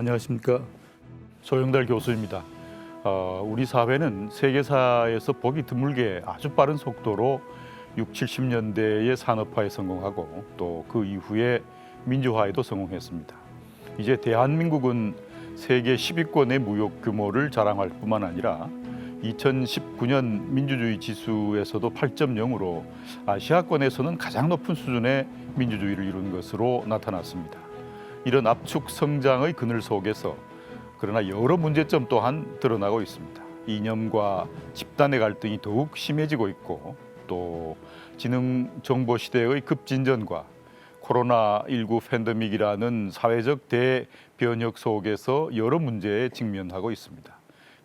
안녕하십니까. 조영달 교수입니다. 우리 사회는 세계사에서 보기 드물게 아주 빠른 속도로 6, 70년대의 산업화에 성공하고 또 그 이후에 민주화에도 성공했습니다. 이제 대한민국은 세계 10위권의 무역 규모를 자랑할 뿐만 아니라 2019년 민주주의 지수에서도 8.0으로 아시아권에서는 가장 높은 수준의 민주주의를 이룬 것으로 나타났습니다. 이런 압축 성장의 그늘 속에서 그러나 여러 문제점 또한 드러나고 있습니다. 이념과 집단의 갈등이 더욱 심해지고 있고 또 지능정보 시대의 급진전과 코로나19 팬데믹이라는 사회적 대변혁 속에서 여러 문제에 직면하고 있습니다.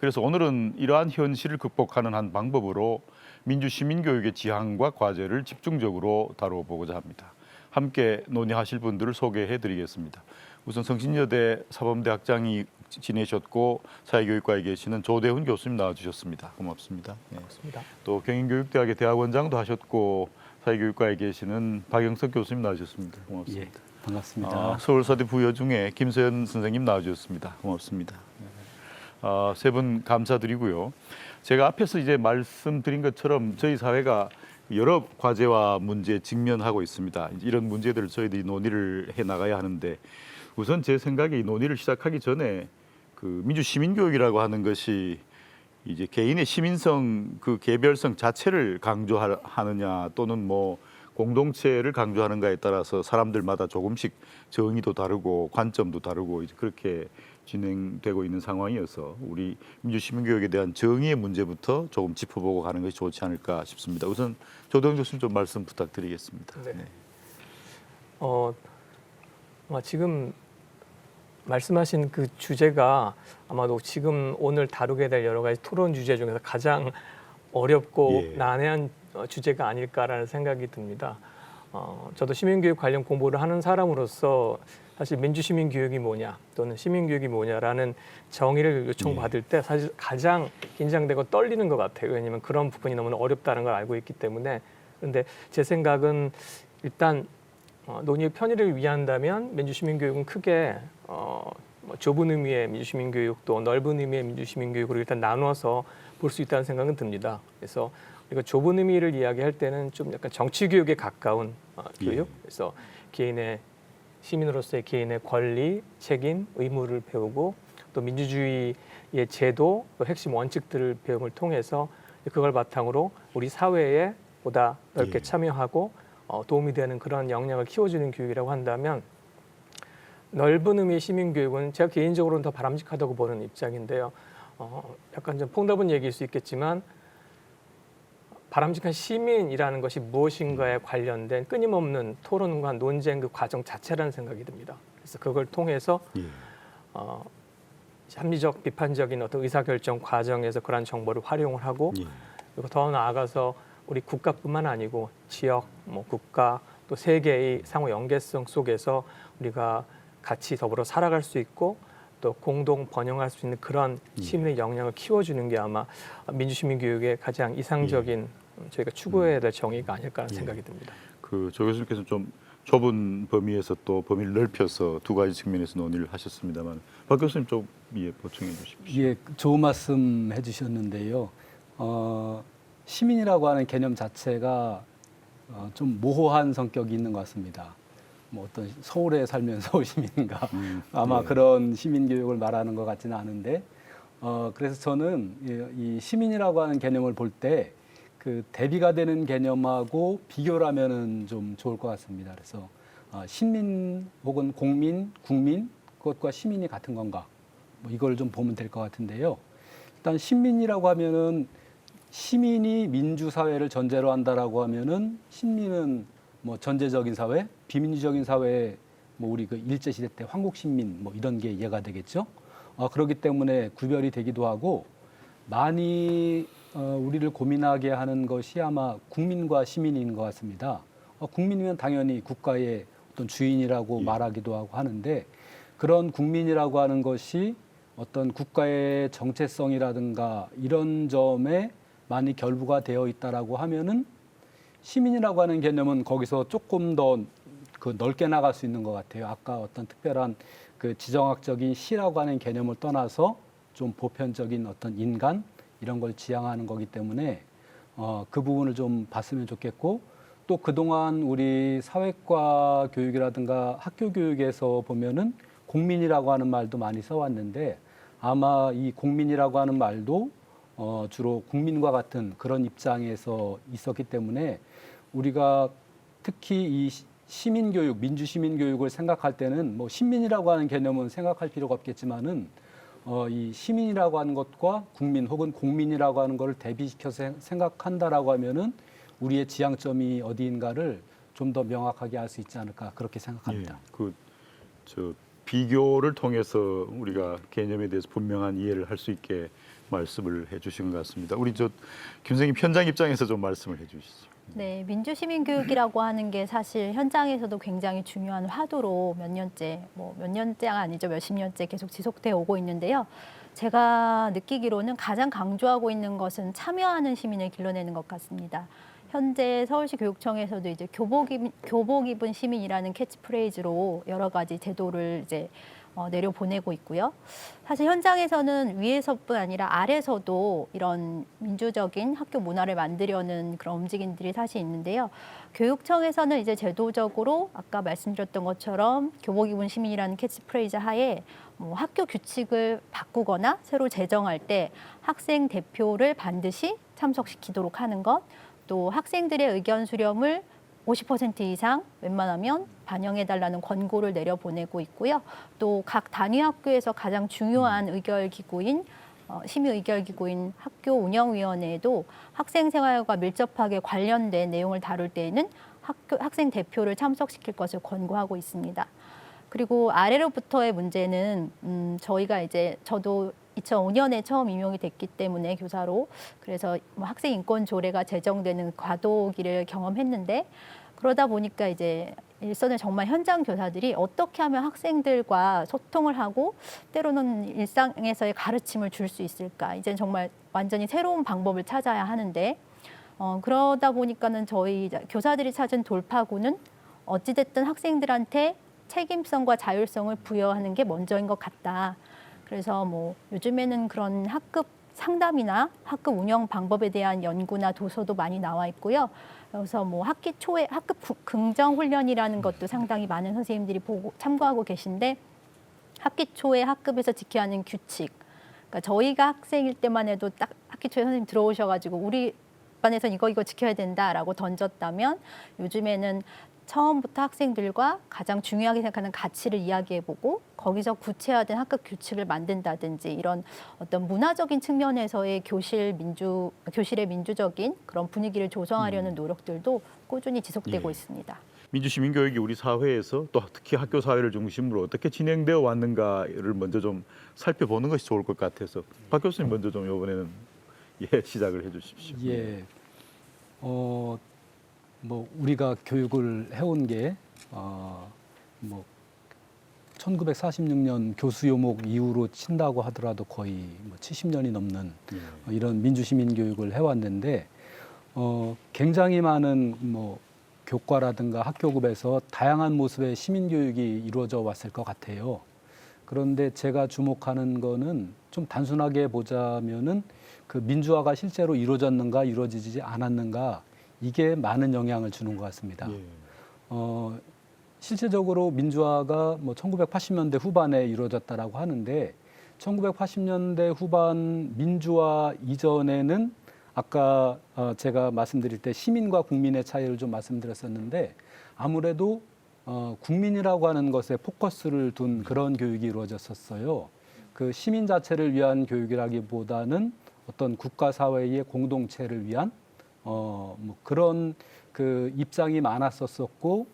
그래서 오늘은 이러한 현실을 극복하는 한 방법으로 민주시민교육의 지향과 과제를 집중적으로 다뤄보고자 합니다. 함께 논의하실 분들을 소개해드리겠습니다. 우선 성신여대 사범대학장이 지내셨고 사회교육과에 계시는 조대훈 교수님 나와주셨습니다. 고맙습니다. 고맙습니다. 또 경인교육대학의 대학원장도 하셨고 사회교육과에 계시는 박영석 교수님 나와주셨습니다. 고맙습니다. 예, 반갑습니다. 서울서대 부여중에 김서연 선생님 나와주셨습니다. 고맙습니다. 세 분 감사드리고요. 제가 앞에서 이제 말씀드린 것처럼 저희 사회가 여러 과제와 문제에 직면하고 있습니다. 이런 문제들을 저희들이 논의를 해 나가야 하는데 우선 제 생각에 이 논의를 시작하기 전에 그 민주시민교육이라고 하는 것이 이제 개인의 시민성, 그 개별성 자체를 강조하느냐 또는 뭐 공동체를 강조하는가에 따라서 사람들마다 조금씩 정의도 다르고 관점도 다르고 이제 그렇게 진행되고 있는 상황이어서 우리 민주시민교육에 대한 정의의 문제부터 조금 짚어보고 가는 것이 좋지 않을까 싶습니다. 우선 조동현 교수님 좀 말씀 부탁드리겠습니다. 네. 지금 말씀하신 그 주제가 아마도 지금 오늘 다루게 될 여러 가지 토론 주제 중에서 가장 어렵고 난해한 주제가 아닐까라는 생각이 듭니다. 저도 시민교육 관련 공부를 하는 사람으로서 사실 민주시민교육이 뭐냐 또는 시민교육이 뭐냐라는 정의를 요청받을 때 사실 가장 긴장되고 떨리는 것 같아요. 왜냐하면 그런 부분이 너무나 어렵다는 걸 알고 있기 때문에. 그런데 제 생각은 일단 논의의 편의를 위한다면 민주시민교육은 크게 좁은 의미의 민주시민교육 또 넓은 의미의 민주시민교육으로 일단 나눠서 볼 수 있다는 생각은 듭니다. 그래서 우리가 좁은 의미를 이야기할 때는 좀 약간 정치교육에 가까운 교육, 그래서 개인의 시민으로서의 개인의 권리, 책임, 의무를 배우고 또 민주주의의 제도, 또 핵심 원칙들을 배움을 통해서 그걸 바탕으로 우리 사회에 보다 넓게 참여하고 도움이 되는 그런 역량을 키워주는 교육이라고 한다면 넓은 의미의 시민교육은 제가 개인적으로는 더 바람직하다고 보는 입장인데요. 약간 좀 폭넓은 얘기일 수 있겠지만 바람직한 시민이라는 것이 무엇인가에 관련된 끊임없는 토론과 논쟁 그 과정 자체라는 생각이 듭니다. 그래서 그걸 통해서 합리적, 비판적인 어떤 의사결정 과정에서 그러한 정보를 활용을 하고 그리고 더 나아가서 우리 국가뿐만 아니고 지역, 국가 또 세계의 상호 연계성 속에서 우리가 같이 더불어 살아갈 수 있고 또 공동 번영할 수 있는 그런 시민의 역량을 키워주는 게 아마 민주시민교육의 가장 이상적인 저희가 추구해야 될 정의가 아닐까 하는 생각이 듭니다. 조 교수님께서 좀 좁은 범위에서 또 범위를 넓혀서 두 가지 측면에서 논의를 하셨습니다만 박 교수님 좀 보충해 주십시오. 예, 좋은 말씀 해주셨는데요. 시민이라고 하는 개념 자체가 좀 모호한 성격이 있는 것 같습니다. 뭐 어떤 서울에 살면 서울 시민인가 아마 그런 시민 교육을 말하는 것 같지는 않은데 그래서 저는 이 시민이라고 하는 개념을 볼 때 그 대비가 되는 개념하고 비교를 하면은 좀 좋을 것 같습니다. 그래서 시민 혹은 공민, 국민 그것과 시민이 같은 건가 뭐 이걸 좀 보면 될 것 같은데요. 일단 시민이라고 하면은 시민이 민주사회를 전제로 한다라고 하면은 시민은 뭐 전제적인 사회, 비민주적인 사회에 뭐 우리 그 일제시대 때 황국신민 뭐 이런 게 이해가 되겠죠. 그렇기 때문에 구별이 되기도 하고 많이 우리를 고민하게 하는 것이 아마 국민과 시민인 것 같습니다. 국민이면 당연히 국가의 어떤 주인이라고 말하기도 하고 하는데 그런 국민이라고 하는 것이 어떤 국가의 정체성이라든가 이런 점에 많이 결부가 되어 있다라고 하면은 시민이라고 하는 개념은 거기서 조금 더 그 넓게 나갈 수 있는 것 같아요. 아까 어떤 특별한 그 그 지정학적인 시라고 하는 개념을 떠나서 좀 보편적인 어떤 인간 이런 걸 지향하는 거기 때문에 그 부분을 좀 봤으면 좋겠고, 또 그동안 우리 사회과 교육이라든가 학교 교육에서 보면은 공민이라고 하는 말도 많이 써왔는데, 아마 이 공민이라고 하는 말도 주로 국민과 같은 그런 입장에서 있었기 때문에 우리가 특히 이 시민교육, 민주시민교육을 생각할 때는 뭐 시민이라고 하는 개념은 생각할 필요가 없겠지만은 이 시민이라고 하는 것과 국민 혹은 공민이라고 하는 것을 대비시켜서 생각한다라고 하면은 우리의 지향점이 어디인가를 좀 더 명확하게 알 수 있지 않을까 그렇게 생각합니다. 예, 비교를 통해서 우리가 개념에 대해서 분명한 이해를 할 수 있게 말씀을 해주신 것 같습니다. 우리 김 선생님 현장 입장에서 좀 말씀을 해주시죠. 네, 민주시민교육이라고 하는 게 사실 현장에서도 굉장히 중요한 화두로 몇 년째가 아니죠, 몇십 년째 계속 지속되어 오고 있는데요. 제가 느끼기로는 가장 강조하고 있는 것은 참여하는 시민을 길러내는 것 같습니다. 현재 서울시 교육청에서도 이제 교복 입은 시민이라는 캐치프레이즈로 여러 가지 제도를 이제 내려보내고 있고요. 사실 현장에서는 위에서뿐 아니라 아래서도 이런 민주적인 학교 문화를 만들려는 그런 움직임들이 사실 있는데요. 교육청에서는 이제 제도적으로 아까 말씀드렸던 것처럼 교복 입은 시민이라는 캐치프레이즈 하에 학교 규칙을 바꾸거나 새로 제정할 때 학생 대표를 반드시 참석시키도록 하는 것, 또 학생들의 의견 수렴을 50% 이상 웬만하면 반영해달라는 권고를 내려보내고 있고요. 또 각 단위 학교에서 가장 중요한 의결기구인 심의의결기구인 학교 운영위원회에도 학생 생활과 밀접하게 관련된 내용을 다룰 때에는 학생 대표를 참석시킬 것을 권고하고 있습니다. 그리고 아래로부터의 문제는 저도 2005년에 처음 임용이 됐기 때문에 교사로, 그래서 학생 인권 조례가 제정되는 과도기를 경험했는데, 그러다 보니까 이제 일선의 정말 현장 교사들이 어떻게 하면 학생들과 소통을 하고 때로는 일상에서의 가르침을 줄 수 있을까, 이제는 정말 완전히 새로운 방법을 찾아야 하는데, 그러다 보니까는 저희 교사들이 찾은 돌파구는 어찌됐든 학생들한테 책임성과 자율성을 부여하는 게 먼저인 것 같다. 그래서 요즘에는 그런 학급 상담이나 학급 운영 방법에 대한 연구나 도서도 많이 나와 있고요. 그래서 학기 초에 학급 긍정 훈련이라는 것도 상당히 많은 선생님들이 참고하고 계신데, 학기 초에 학급에서 지켜야 하는 규칙. 그러니까 저희가 학생일 때만 해도 딱 학기 초에 선생님 들어오셔가지고 우리 반에서 이거 지켜야 된다라고 던졌다면, 요즘에는 처음부터 학생들과 가장 중요하게 생각하는 가치를 이야기해보고 거기서 구체화된 학급 규칙을 만든다든지, 이런 어떤 문화적인 측면에서의 교실의 민주적인 그런 분위기를 조성하려는 노력들도 꾸준히 지속되고 있습니다. 민주시민교육이 우리 사회에서 또 특히 학교 사회를 중심으로 어떻게 진행되어 왔는가를 먼저 좀 살펴보는 것이 좋을 것 같아서 박 교수님 먼저 좀 이번에는 시작을 해주십시오. 예, 우리가 교육을 해온 게 1946년 교수요목 이후로 친다고 하더라도 거의 70년이 넘는 이런 민주시민 교육을 해왔는데, 굉장히 많은 교과라든가 학교급에서 다양한 모습의 시민 교육이 이루어져 왔을 것 같아요. 그런데 제가 주목하는 거는 좀 단순하게 보자면은 그 민주화가 실제로 이루어졌는가 이루어지지 않았는가, 이게 많은 영향을 주는 것 같습니다. 실제적으로 민주화가 1980년대 후반에 이루어졌다라고 하는데, 1980년대 후반 민주화 이전에는 아까 제가 말씀드릴 때 시민과 국민의 차이를 좀 말씀드렸었는데, 아무래도 국민이라고 하는 것에 포커스를 둔 그런 교육이 이루어졌었어요. 그 시민 자체를 위한 교육이라기보다는 어떤 국가 사회의 공동체를 위한 그런 그 입장이 많았었고,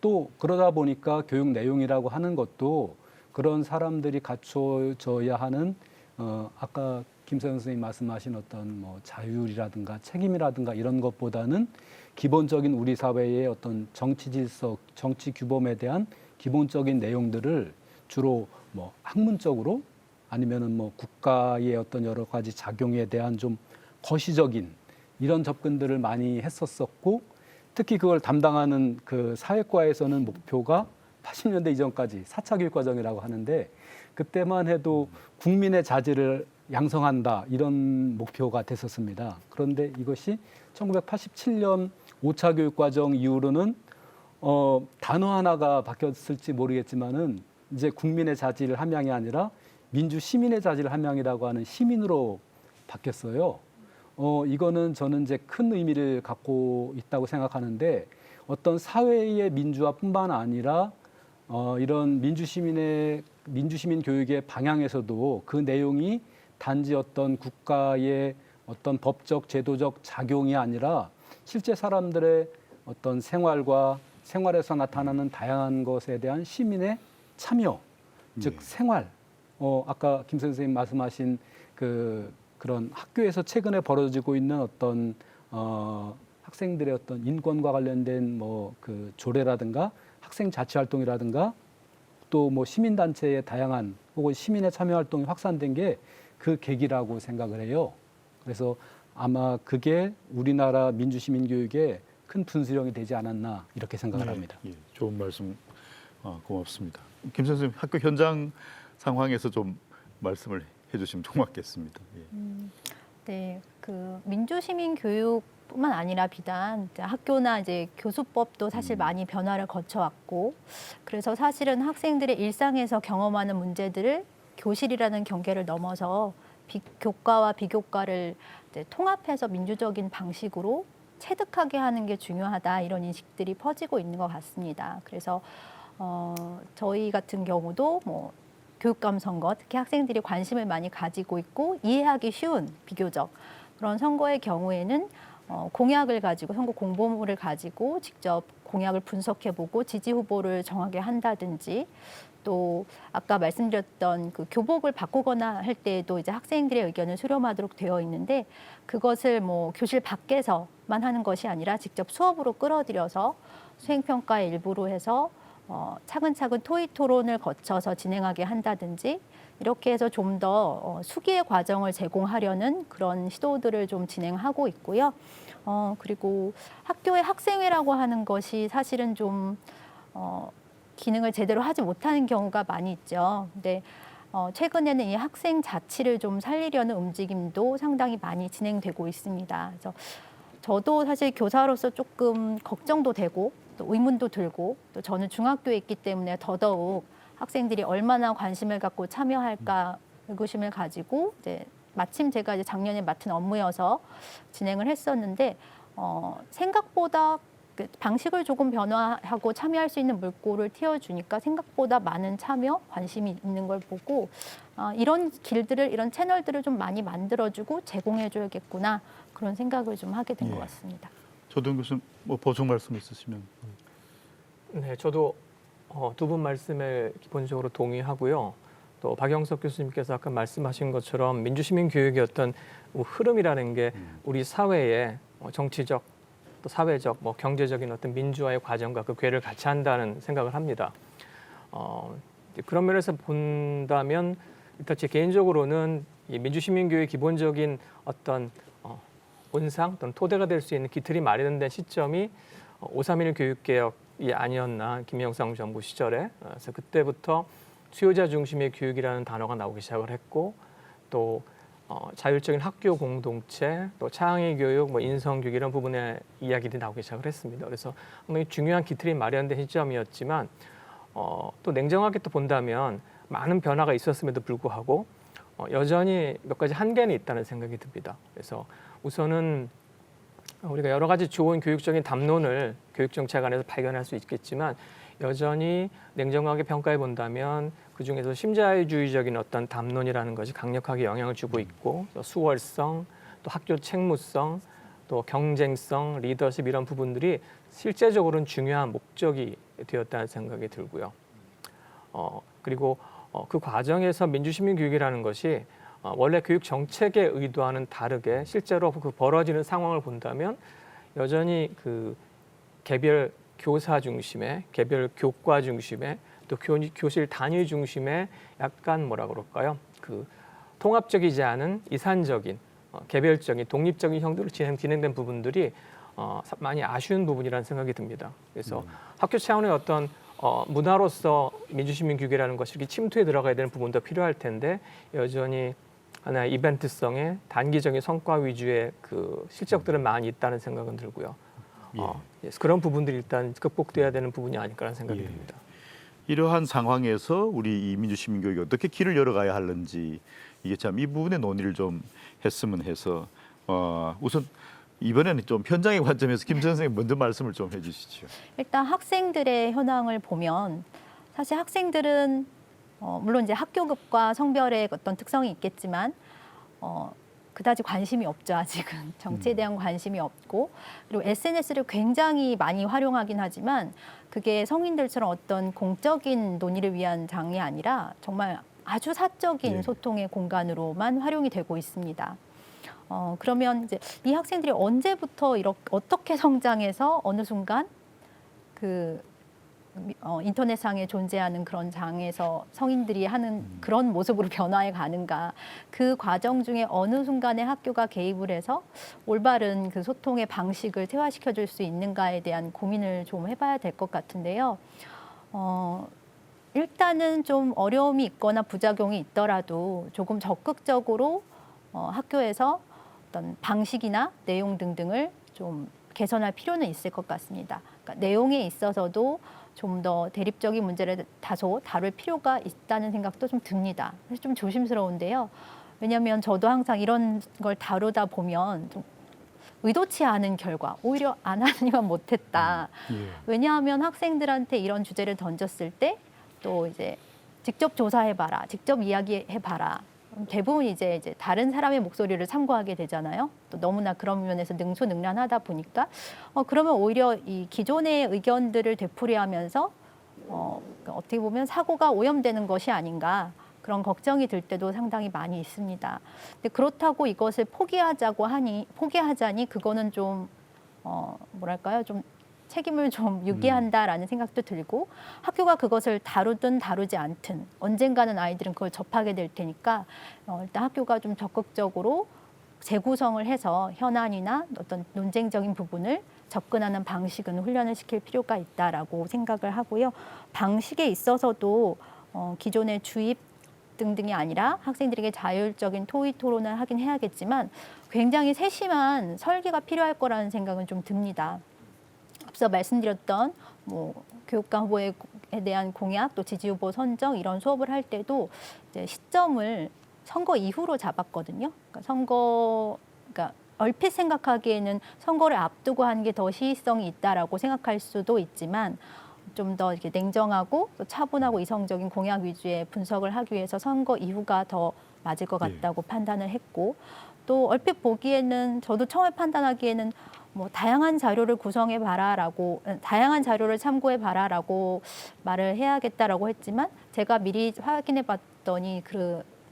또 그러다 보니까 교육 내용이라고 하는 것도 그런 사람들이 갖춰져야 하는 아까 김서영 선생님 말씀하신 어떤 자율이라든가 책임이라든가 이런 것보다는 기본적인 우리 사회의 어떤 정치 질서, 정치 규범에 대한 기본적인 내용들을 주로 학문적으로 아니면은 국가의 어떤 여러 가지 작용에 대한 좀 거시적인 이런 접근들을 많이 했었었고, 특히 그걸 담당하는 그 사회과에서는 목표가 80년대 이전까지 4차 교육과정이라고 하는데 그때만 해도 국민의 자질을 양성한다 이런 목표가 됐었습니다. 그런데 이것이 1987년 5차 교육과정 이후로는 단어 하나가 바뀌었을지 모르겠지만은 이제 국민의 자질 함양이 아니라 민주 시민의 자질 함양이라고 하는 시민으로 바뀌었어요. 이거는 저는 이제 큰 의미를 갖고 있다고 생각하는데 어떤 사회의 민주화뿐만 아니라 이런 민주시민 교육의 방향에서도 그 내용이 단지 어떤 국가의 어떤 법적 제도적 작용이 아니라 실제 사람들의 어떤 생활과 생활에서 나타나는 다양한 것에 대한 시민의 참여, 즉 생활. 아까 김 선생님 말씀하신 그런 학교에서 최근에 벌어지고 있는 어떤 학생들의 어떤 인권과 관련된 그 조례라든가 학생 자치 활동이라든가 또 시민단체의 다양한 혹은 시민의 참여 활동이 확산된 게 그 계기라고 생각을 해요. 그래서 아마 그게 우리나라 민주시민 교육의 큰 분수령이 되지 않았나 이렇게 생각을 합니다. 예, 좋은 말씀 고맙습니다. 김 선생님 학교 현장 상황에서 좀 말씀을 해주시면 고맙겠습니다. 예. 네, 그 민주시민 교육뿐만 아니라 비단 이제 학교나 이제 교수법도 사실 많이 변화를 거쳐왔고, 그래서 사실은 학생들의 일상에서 경험하는 문제들을 교실이라는 경계를 넘어서 교과와 비교과를 이제 통합해서 민주적인 방식으로 체득하게 하는 게 중요하다 이런 인식들이 퍼지고 있는 것 같습니다. 그래서 저희 같은 경우도 교육감 선거, 특히 학생들이 관심을 많이 가지고 있고 이해하기 쉬운 비교적 그런 선거의 경우에는 공약을 가지고 선거 공보물을 가지고 직접 공약을 분석해보고 지지 후보를 정하게 한다든지 또 아까 말씀드렸던 그 교복을 바꾸거나 할 때에도 이제 학생들의 의견을 수렴하도록 되어 있는데 그것을 교실 밖에서만 하는 것이 아니라 직접 수업으로 끌어들여서 수행평가의 일부로 해서 차근차근 토의 토론을 거쳐서 진행하게 한다든지 이렇게 해서 좀 더 수기의 과정을 제공하려는 그런 시도들을 좀 진행하고 있고요. 그리고 학교의 학생회라고 하는 것이 사실은 좀 기능을 제대로 하지 못하는 경우가 많이 있죠. 근데 최근에는 이 학생 자치를 좀 살리려는 움직임도 상당히 많이 진행되고 있습니다. 그래서 저도 사실 교사로서 조금 걱정도 되고 또 의문도 들고 또 저는 중학교에 있기 때문에 더더욱 학생들이 얼마나 관심을 갖고 참여할까 의구심을 가지고 이제 마침 제가 이제 작년에 맡은 업무여서 진행을 했었는데 생각보다 그 방식을 조금 변화하고 참여할 수 있는 물꼬를 틔워주니까 생각보다 많은 참여, 관심이 있는 걸 보고 이런 길들을, 이런 채널들을 좀 많이 만들어주고 제공해줘야겠구나 그런 생각을 좀 하게 된 것 같습니다. 조동 교수님 보충 말씀 있으시면. 네, 저도 두 분 말씀에 기본적으로 동의하고요. 또 박영석 교수님께서 아까 말씀하신 것처럼 민주시민 교육의 어떤 흐름이라는 게 우리 사회의 정치적 또 사회적 경제적인 어떤 민주화의 과정과 그 궤를 같이 한다는 생각을 합니다. 그런 면에서 본다면 일단 제 개인적으로는 이 민주시민 교육의 기본적인 어떤 온상 또는 토대가 될 수 있는 기틀이 마련된 시점이 5.3일 교육개혁이 아니었나 김영삼 정부 시절에. 그래서 그때부터 수요자 중심의 교육이라는 단어가 나오기 시작을 했고 또 자율적인 학교 공동체, 또 창의 교육, 인성 교육 이런 부분의 이야기들이 나오기 시작을 했습니다. 그래서 상당히 중요한 기틀이 마련된 시점이었지만 또 냉정하게 또 본다면 많은 변화가 있었음에도 불구하고 여전히 몇 가지 한계는 있다는 생각이 듭니다. 그래서 우선은 우리가 여러 가지 좋은 교육적인 담론을 교육 정책 안에서 발견할 수 있겠지만 여전히 냉정하게 평가해 본다면 그중에서 심자유주의적인 어떤 담론이라는 것이 강력하게 영향을 주고 있고 또 수월성, 또 학교 책무성, 또 경쟁성, 리더십 이런 부분들이 실제적으로는 중요한 목적이 되었다는 생각이 들고요. 그리고 그 과정에서 민주시민 교육이라는 것이 원래 교육 정책의 의도와는 다르게 실제로 그 벌어지는 상황을 본다면 여전히 그 개별 교사 중심의, 개별 교과 중심의, 또 교실 단위 중심의 약간 뭐라 그럴까요? 그 통합적이지 않은 이산적인, 개별적인, 독립적인 형태로 진행된 부분들이 많이 아쉬운 부분이라는 생각이 듭니다. 그래서 학교 차원의 어떤 문화로서 민주시민 교육이라는 것이 이렇게 침투해 들어가야 되는 부분도 필요할 텐데 여전히 하나의 이벤트성의 단기적인 성과 위주의 그 실적들은 많이 있다는 생각은 들고요. 그런 부분들이 일단 극복돼야 되는 부분이 아닐까라는 생각이 듭니다. 이러한 상황에서 우리 이 민주시민교육이 어떻게 길을 열어가야 하는지 이게 참 이 부분의 논의를 좀 했으면 해서 우선 이번에는 좀 현장의 관점에서 김 선생님 먼저 말씀을 좀 해주시죠. 일단 학생들의 현황을 보면 사실 학생들은 물론 이제 학교급과 성별의 어떤 특성이 있겠지만 그다지 관심이 없죠. 아직은 정치에 대한 관심이 없고 그리고 SNS를 굉장히 많이 활용하긴 하지만 그게 성인들처럼 어떤 공적인 논의를 위한 장이 아니라 정말 아주 사적인 소통의 공간으로만 활용이 되고 있습니다. 그러면 이제 이 학생들이 언제부터 어떻게 성장해서 어느 순간 그 인터넷상에 존재하는 그런 장에서 성인들이 하는 그런 모습으로 변화해 가는가, 그 과정 중에 어느 순간에 학교가 개입을 해서 올바른 그 소통의 방식을 세화시켜 줄 수 있는가에 대한 고민을 좀 해봐야 될 것 같은데요. 일단은 좀 어려움이 있거나 부작용이 있더라도 조금 적극적으로 학교에서 어떤 방식이나 내용 등등을 좀 개선할 필요는 있을 것 같습니다. 그러니까 내용에 있어서도 좀 더 대립적인 문제를 다소 다룰 필요가 있다는 생각도 좀 듭니다. 그래서 좀 조심스러운데요. 왜냐하면 저도 항상 이런 걸 다루다 보면 좀 의도치 않은 결과, 오히려 안 하니만 못했다. 왜냐하면 학생들한테 이런 주제를 던졌을 때 또 이제 직접 조사해봐라, 직접 이야기해봐라. 대부분 이제 다른 사람의 목소리를 참고하게 되잖아요. 또 너무나 그런 면에서 능수능란하다 보니까 그러면 오히려 이 기존의 의견들을 되풀이하면서 어떻게 보면 사고가 오염되는 것이 아닌가 그런 걱정이 들 때도 상당히 많이 있습니다. 근데 그렇다고 이것을 포기하자니 그거는 좀 뭐랄까요, 좀 책임을 좀 유기한다라는 생각도 들고 학교가 그것을 다루든 다루지 않든 언젠가는 아이들은 그걸 접하게 될 테니까 일단 학교가 좀 적극적으로 재구성을 해서 현안이나 어떤 논쟁적인 부분을 접근하는 방식은 훈련을 시킬 필요가 있다라고 생각을 하고요. 방식에 있어서도 기존의 주입 등등이 아니라 학생들에게 자율적인 토의 토론을 하긴 해야겠지만 굉장히 세심한 설계가 필요할 거라는 생각은 좀 듭니다. 앞서 말씀드렸던 교육감 후보에 대한 공약, 또 지지 후보 선정 이런 수업을 할 때도 이제 시점을 선거 이후로 잡았거든요. 그러니까 얼핏 생각하기에는 선거를 앞두고 하는 게 더 시의성이 있다라고 생각할 수도 있지만 좀 더 이렇게 냉정하고 또 차분하고 이성적인 공약 위주의 분석을 하기 위해서 선거 이후가 더 맞을 것 같다고 판단을 했고 또 얼핏 보기에는 저도 처음에 판단하기에는 다양한 자료를 구성해 봐라라고 다양한 자료를 참고해 봐라라고 말을 해야겠다라고 했지만 제가 미리 확인해 봤더니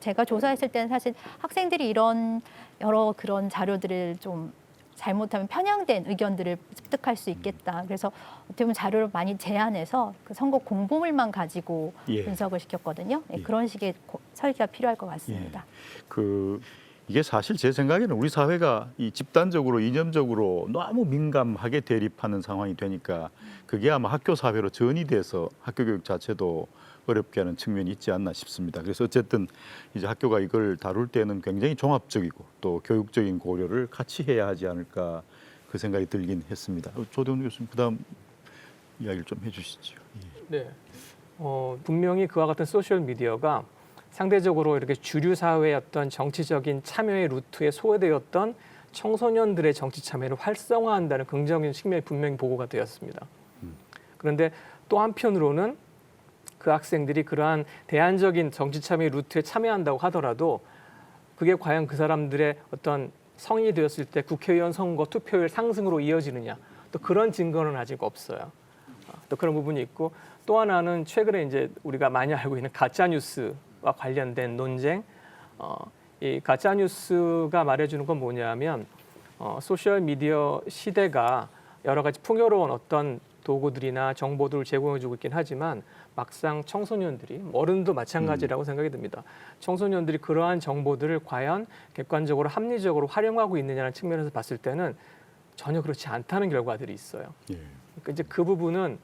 제가 조사했을 때는 사실 학생들이 이런 여러 그런 자료들을 좀 잘못하면 편향된 의견들을 습득할 수 있겠다. 그래서 어떻게 보면 자료를 많이 제한해서 그 선거 공보물만 가지고 분석을 시켰거든요. 그런 식의 설계가 필요할 것 같습니다. 이게 사실 제 생각에는 우리 사회가 이 집단적으로 이념적으로 너무 민감하게 대립하는 상황이 되니까 그게 아마 학교 사회로 전이 돼서 학교 교육 자체도 어렵게 하는 측면이 있지 않나 싶습니다. 그래서 어쨌든 이제 학교가 이걸 다룰 때는 굉장히 종합적이고 또 교육적인 고려를 같이 해야 하지 않을까 그 생각이 들긴 했습니다. 조대훈 교수님 그다음 이야기를 좀 해주시죠. 네, 분명히 그와 같은 소셜 미디어가 상대적으로 이렇게 주류 사회의 어떤 정치적인 참여의 루트에 소외되었던 청소년들의 정치 참여를 활성화한다는 긍정적인 측면이 분명히 보고가 되었습니다. 그런데 또 한편으로는 그 학생들이 그러한 대안적인 정치 참여 루트에 참여한다고 하더라도 그게 과연 그 사람들의 어떤 성인이 되었을 때 국회의원 선거 투표율 상승으로 이어지느냐 또 그런 증거는 아직 없어요. 또 그런 부분이 있고 또 하나는 최근에 이제 우리가 많이 알고 있는 가짜 뉴스와 관련된 논쟁. 이 가짜 뉴스가 말해주는 건 뭐냐면 소셜 미디어 시대가 여러 가지 풍요로운 어떤 도구들이나 정보들을 제공해주고 있긴 하지만 막상 청소년들이 어른도 마찬가지라고 생각이 듭니다. 청소년들이 그러한 정보들을 과연 객관적으로 합리적으로 활용하고 있느냐는 측면에서 봤을 때는 전혀 그렇지 않다는 결과들이 있어요. 그러니까 이제 그 부분은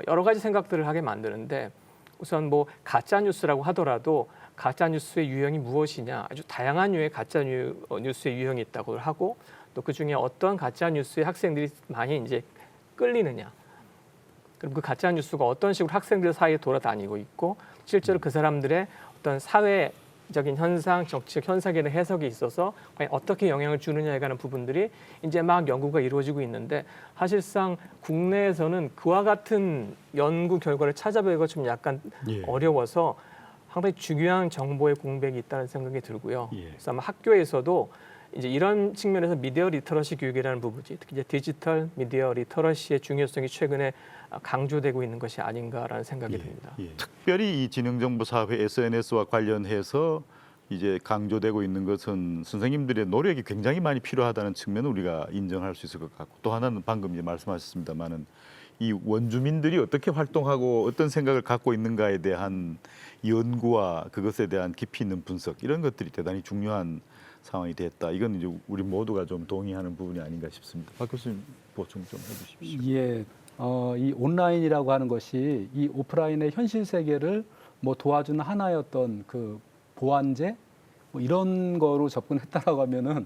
여러 가지 생각들을 하게 만드는데 우선 뭐 가짜 뉴스라고 하더라도 가짜 뉴스의 유형이 무엇이냐 아주 다양한 류의 가짜 뉴스의 유형이 있다고 하고 또 그 중에 어떤 가짜 뉴스에 학생들이 많이 이제 끌리느냐 그럼 그 가짜 뉴스가 어떤 식으로 학생들 사이에 돌아다니고 있고 실제로 그 사람들의 어떤 사회적인 현상, 정치적 현상에 대한 해석이 있어서 과연 어떻게 영향을 주느냐에 관한 부분들이 이제 막 연구가 이루어지고 있는데 사실상 국내에서는 그와 같은 연구 결과를 찾아보기가 좀 약간 어려워서 상당히 중요한 정보의 공백이 있다는 생각이 들고요. 그래서 아마 학교에서도 이제 이런 측면에서 미디어 리터러시 교육이라는 부분이 특히 이제 디지털 미디어 리터러시의 중요성이 최근에 강조되고 있는 것이 아닌가라는 생각이 듭니다. 특별히 이 지능정보사회 SNS와 관련해서 이제 강조되고 있는 것은 선생님들의 노력이 굉장히 많이 필요하다는 측면을 우리가 인정할 수 있을 것 같고 또 하나는 방금 이제 말씀하셨습니다마는 이 원주민들이 어떻게 활동하고 어떤 생각을 갖고 있는가에 대한 연구와 그것에 대한 깊이 있는 분석 이런 것들이 대단히 중요한 상황이 됐다. 이건 이제 우리 모두가 좀 동의하는 부분이 아닌가 싶습니다. 박 교수님 보충 좀 해주십시오. 예, 이 온라인이라고 하는 것이 이 오프라인의 현실 세계를 뭐 도와주는 하나의 어떤 그 보완제 뭐 이런 거로 접근했다라고 하면은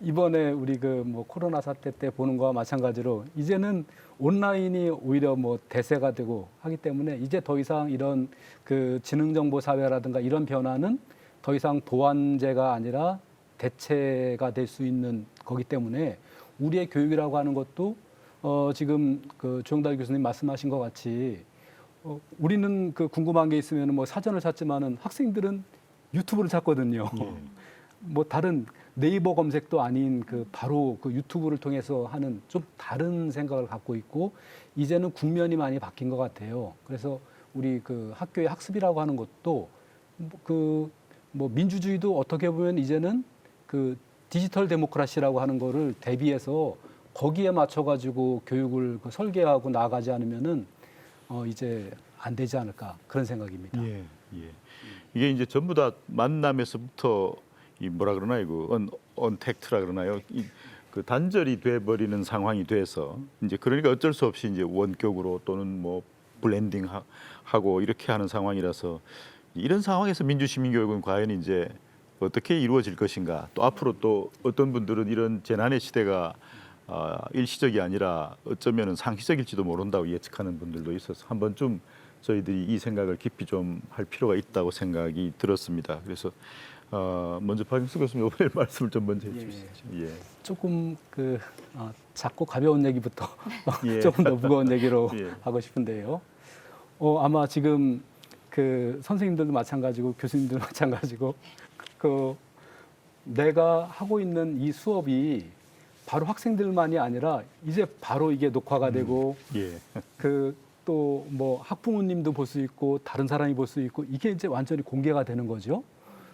이번에 우리 그 뭐 코로나 사태 때 보는 거와 마찬가지로 이제는 온라인이 오히려 뭐 대세가 되고 하기 때문에 이제 더 이상 이런 그 지능정보 사회라든가 이런 변화는 더 이상 보완제가 아니라 대체가 될 수 있는 거기 때문에 우리의 교육이라고 하는 것도 지금 그 조영달 교수님 말씀하신 것 같이 우리는 그 궁금한 게 있으면 뭐 사전을 찾지만은 학생들은 유튜브를 찾거든요. 뭐 다른 네이버 검색도 아닌 그 바로 그 유튜브를 통해서 하는 좀 다른 생각을 갖고 있고 이제는 국면이 많이 바뀐 것 같아요. 그래서 우리 그 학교의 학습이라고 하는 것도 그 뭐 민주주의도 어떻게 보면 이제는 그 디지털 데모크라시라고 하는 거를 대비해서 거기에 맞춰 가지고 교육을 그 설계하고 나가지 않으면은 이제 안 되지 않을까 그런 생각입니다. 이게 이제 전부 다 만남에서부터 이 뭐라 그러나 이거 언택트라 그러나요? 그 단절이 돼 버리는 상황이 돼서 이제 그러니까 어쩔 수 없이 이제 원격으로 또는 뭐 블렌딩 하고 이렇게 하는 상황이라서 이런 상황에서 민주시민 교육은 과연 이제 어떻게 이루어질 것인가? 또 앞으로 또 어떤 분들은 이런 재난의 시대가 일시적이 아니라 어쩌면은 상시적일지도 모른다고 예측하는 분들도 있어서 한 번쯤 저희들이 이 생각을 깊이 좀 할 필요가 있다고 생각이 들었습니다. 그래서 먼저 박영수 교수님 이번에 말씀을 좀 먼저 해주시죠. 조금 그 작고 가벼운 얘기부터 조금 더 무거운 얘기로 하고 싶은데요. 아마 지금 그 선생님들도 마찬가지고 교수님들도 마찬가지고 그 내가 하고 있는 이 수업이 바로 학생들만이 아니라 이제 바로 이게 녹화가 되고 그 또 뭐 학부모님도 볼 수 있고 다른 사람이 볼 수 있고 이게 이제 완전히 공개가 되는 거죠.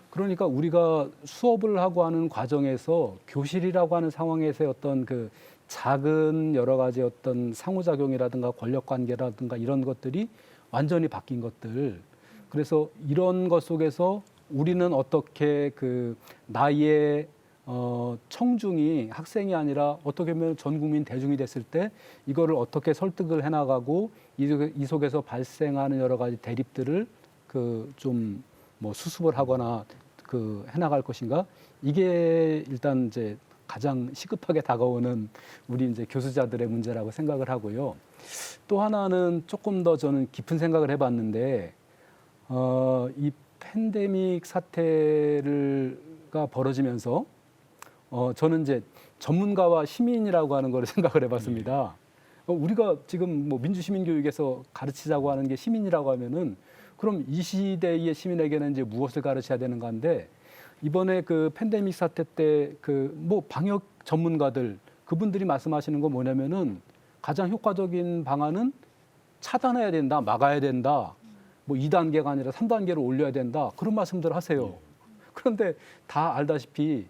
그러니까 우리가 수업을 하고 하는 과정에서 교실이라고 하는 상황에서의 어떤 그 작은 여러 가지 어떤 상호작용이라든가 권력 관계라든가 이런 것들이 완전히 바뀐 것들. 그래서 이런 것 속에서 우리는 어떻게 그 나이의 청중이 학생이 아니라 어떻게 보면 전 국민 대중이 됐을 때 이거를 어떻게 설득을 해나가고 이 속에서 발생하는 여러 가지 대립들을 그 좀 뭐 수습을 하거나 그 해나갈 것인가 이게 일단 이제 가장 시급하게 다가오는 우리 이제 교수자들의 문제라고 생각을 하고요. 또 하나는 조금 더 저는 깊은 생각을 해봤는데 이 팬데믹 사태가 벌어지면서 저는 이제 전문가와 시민이라고 하는 걸 생각을 해봤습니다. 우리가 지금 뭐 민주시민교육에서 가르치자고 하는 게 시민이라고 하면은 그럼 이 시대의 시민에게는 이제 무엇을 가르쳐야 되는 건데 이번에 그 팬데믹 사태 때 그 뭐 방역 전문가들 그분들이 말씀하시는 건 뭐냐면은 가장 효과적인 방안은 차단해야 된다, 막아야 된다. 뭐 2단계가 아니라 3단계로 올려야 된다. 그런 말씀들 하세요. 그런데 다 알다시피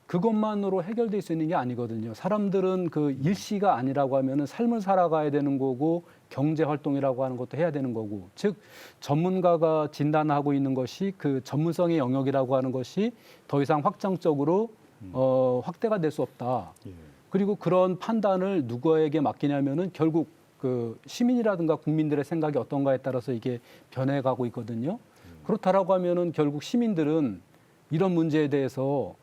그것만으로 해결될 수 있는 게 아니거든요. 사람들은 그 일시가 아니라고 하면은 삶을 살아가야 되는 거고 경제 활동이라고 하는 것도 해야 되는 거고, 즉 전문가가 진단하고 있는 것이 그 전문성의 영역이라고 하는 것이 더 이상 확장적으로 확대가 될 수 없다. 그리고 그런 판단을 누구에게 맡기냐면은 결국 그 시민이라든가 국민들의 생각이 어떤가에 따라서 이게 변해가고 있거든요. 그렇다라고 하면은 결국 시민들은 이런 문제에 대해서